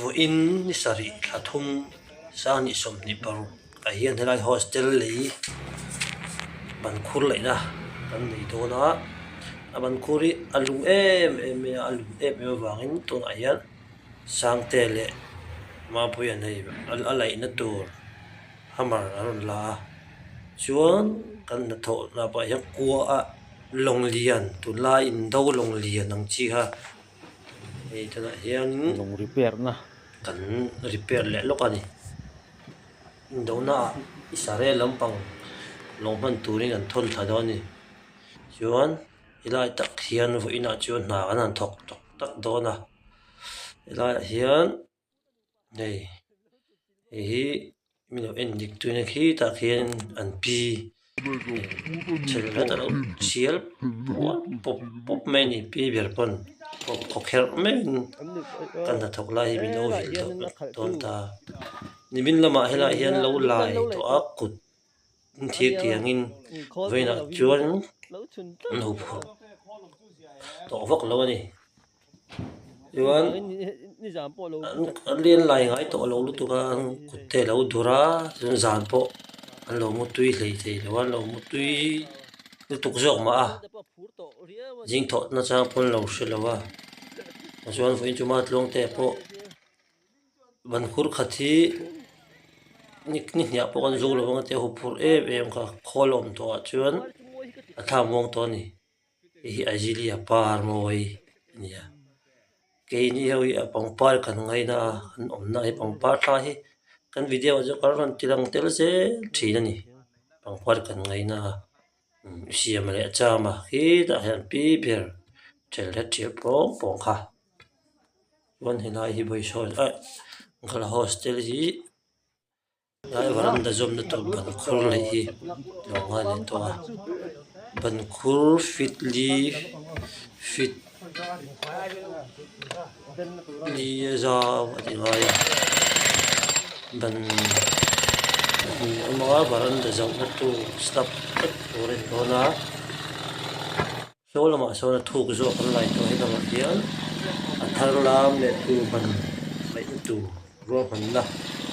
vô in ni sari thla thum sang ni som ni paru a hian helai hostel lei ban khur lai na kan nei to na a ban khuri alung em alung em wangin to na hian sang te le ma puya nei alai na tur hamar aron la chuan kan na tho na ba ya kwa a long lian tu la in do long lian ang chi ha ei tana hian long repair na kan repair le lo kani do na isare lampang long man turin an thon tha do ni chuan ilai tak hian vo ina chuan na kan an thok tok tak do na ilai hian nei hi mino endik tuina khi ta khian an pi chel la ta chiel pop pop meni pi ber pon pop kokher men kan na thok lai mino vil ton ta nimin lama hela hian lo lai to a kut thi tiangin veina chuan no phu to vok lo ni chuan an lian lai ngai to lo lu tu ka kutte lo dura chun zan po an lo mu tui hlei thei lo an lo mu tui ni tuk jok ma a jing tho na chang pon lo shelawa chuan fu in chuma tlong te po ban khur khathi nik nya po kan zul lo te hu phur em ka kholom to chuan a tha mong to ni hi ajilia par moi nia ke ni hoi a pangpar kan ngai na an omna hi pangpar tha hi kan video jo karon tilang tel se thina ni pangpar kan ngai na siam le chama hi da han pi ber tel le chi pong kha wan hinai hi boi so a khala hostel hi ai varanda zom na to ban khur le hi longa le to ban khur fitli fit li za ati ngai ban ma varanda zom na to stop ore dona sola ma sola thuk zo kan lai to he dama hian a thar lam le tu ban lai tu ro ban na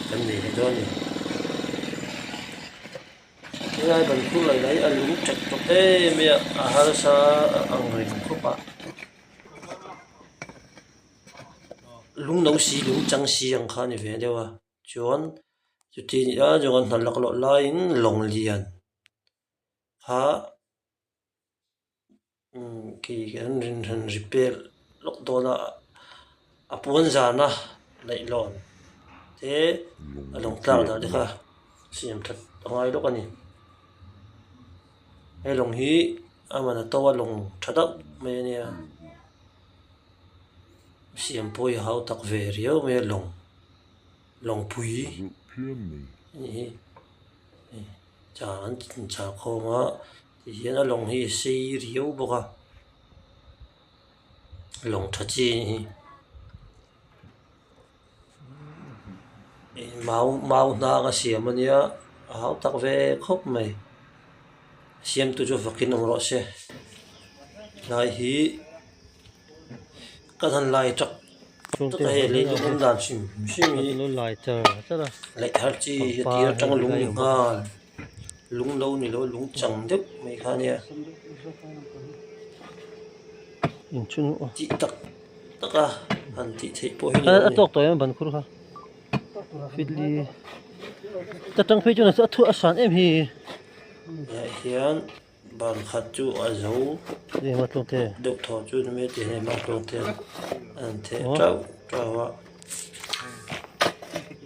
kan nei he doni ngai ban khur lai lai alung chak to me a har sa ang ring khopa lung nấu xí lung trắng xí ang khan ni ve dewa chuan chu ti ni a jongan hnan lak lo lain long lian ha ki kan rin han repair lok dona apon zana lai lon te along tlang da dekha siam that ngai lo kani ai long hi amana to wa long thada me nia siam poi hau tak ve rio me long pui ni chan cha kho ma ti hian a long hi sei rio boka long thachi ni mau na nga siam ania hau tak ve khop mai siam tu jo vakin ong ro se lai hi kan han lai tak tất cả hệ lý cũng đàn xìm mi nó lại chờ rất là lại hát chi tia trong lúng ha lúng lâu này lâu lúng chẳng đứt mấy khá nha in chung chị tắc tất cả hẳn chị thấy bôi hình tóc tuổi em bận khuru ha fit li ta trăng phê cho nó sẽ thua sản em hi hiền bàn khát chú ở dấu đi mà tông thế được thọ chú nó mới tiền này mà tông tiền anh thế trâu trâu á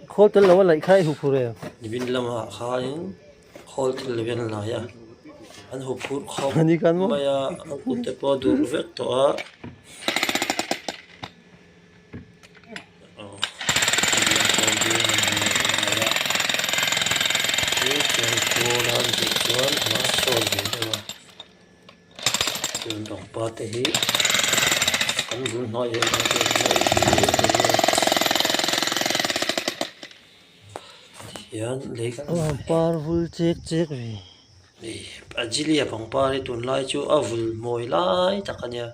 khâu tên là lại khai hụp rồi đi bên làm hạ khai khâu tên là bên là ya anh hụp phút khâu đi căn mà bây giờ anh cũng tập vào đủ vết to đường đồng ba thế hi anh muốn nói gì hian lấy par vul check rồi ajilia pangpa ri tun lai chu avul moi lai takania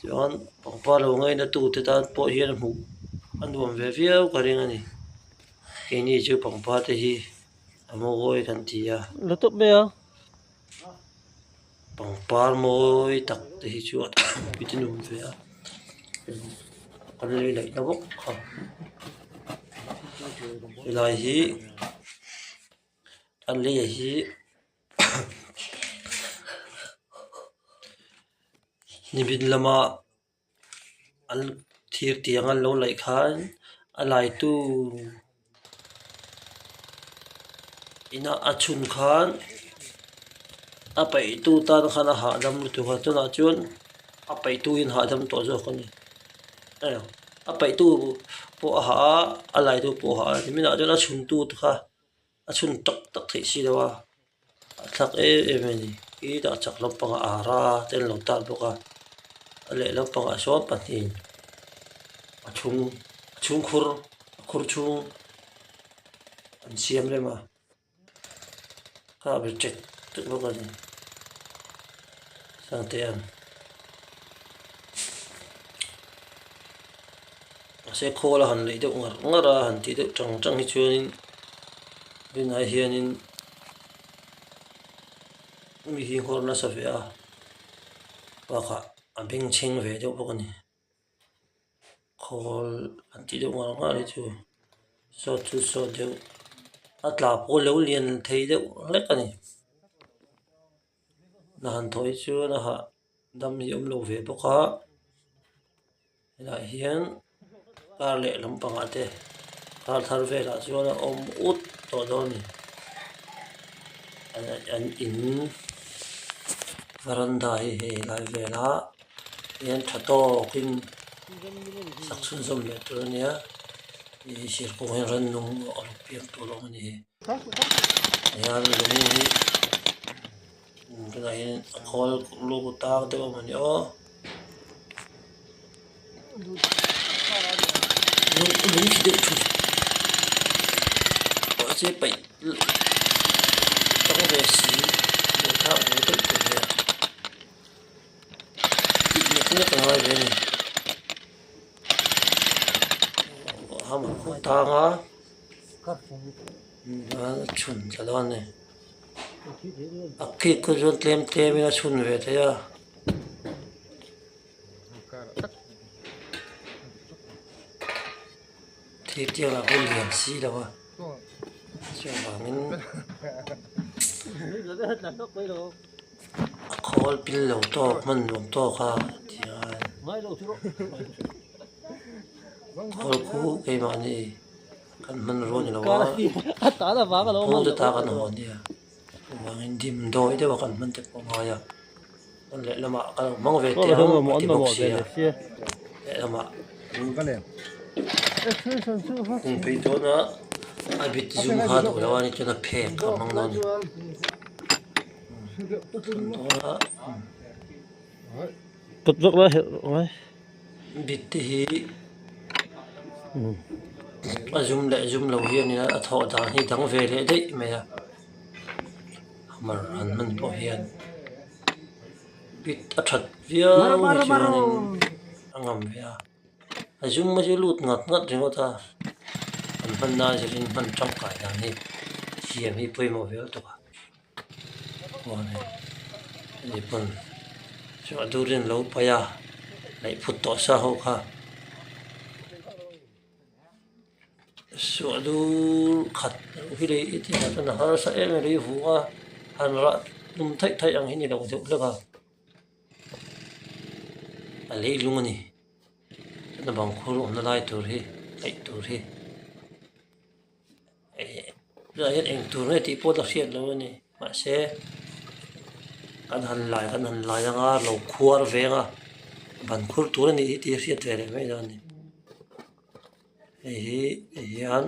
chuan pangpa lo ngai na tu te tan po hian mu anh nuông về phía cái riêng này cái này chưa bằng phát thì amo goi kan tia Lutup be ah. bằng par moi tak thì chuột bitin về kan lấy lại nó bốc lại hi anh lấy hi ni bin lama anh thiệt tiếng anh lâu lại khan anh lại tu ina achun khan apai tu tan khana ha dam tu ha chuna chun apai tu in ha dam to zo khani ayo apai tu po ha alai tu po ha ni mina jona chun tu kha achun tak tak thei si dawa thak e meni I da chak lampang ara ten lo ta boka ale lampang so patin achung chung khur chung an siam le ma ka be check tu boka ni sang te an se khola han le de ngara han ti de chang hi chuanin bin ai hianin mi hi hor na sa ve a wa kha abing ching ve de boka ni khol an ti de ngara le chu so de atla po lo lian thei de le ka ni na han thoi chu na ha dam hi lo ve boka la hian kar le lampang ate kar thar ve la chu na ut to do ni an in veranda hi he lai ve la hian thato kin saksun som le tur nia I sir ko hen ran nung or piak to lo ni hian lung hi cái này khol lu ko ta de ma ni o lung ki de chu o che pai tong ve si de ta wo de ko ya ti ne ka ngai ve ni ham ko ta nga chun cha lo ne akhi ko jo tlem mi na chun ve te ya thì tiêu là con liền xí đâu à chưa bảo mình khó pin lẩu to mình lẩu to kha thì khó cú cái mà này cần mình rồi là quá không được ta cần hỏi đi à mà mình tìm đôi để bảo cần mình tiếp vào ngoài à còn lại là mà cần mong về tiền không thì bốc xí à lại là mà bây giờ nó ai biết dùng hạt rồi là anh cho nó phê cả mong non đó Cất giấc đó hiểu biết thì zoom lại zoom lâu hiền này là thọ đàn thì đắng về đấy đấy mày mà anh mình bỏ hiền biết thật việc anh ngầm về zoom mà chỉ lụt ngặt rồi ta mình na chỉ mình trong cái đàn này hiền thì bơi một việc thôi còn này phần cho tôi đến lâu bây giờ lại phút tỏ sa hậu ha số tôi khát khi đấy thì là nó sẽ em đi vụ ha hắn ra đúng thấy anh hình như đâu chụp được ha lấy luôn này nó bằng khối nó lại tuổi hi rồi hiện anh tuổi này thì bố đặc biệt lâu này mà sẽ kan han lai nga lo khuar venga ban khur tur ni ti riat ve me dan ni hian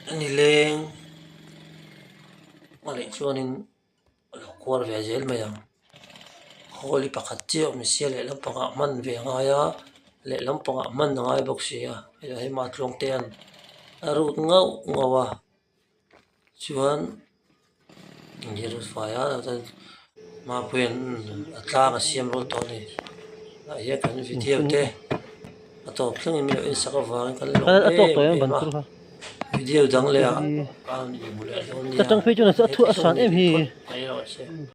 ani leng malai chuanin lo khuar ve zel me yang holi pakhat chi om sia le lampanga man ve nga ya le lampanga man ngai bok sia he ma tlong ten arut ngau ngawa chuan jerus faya mà quyền ta là xem luôn to này lại hiện cái video thế à to không mình in sắc vàng cái Kada atok to yan ban tur ha. video dang le à Ta tang phe chu na sa thu asan em hi. ai rồi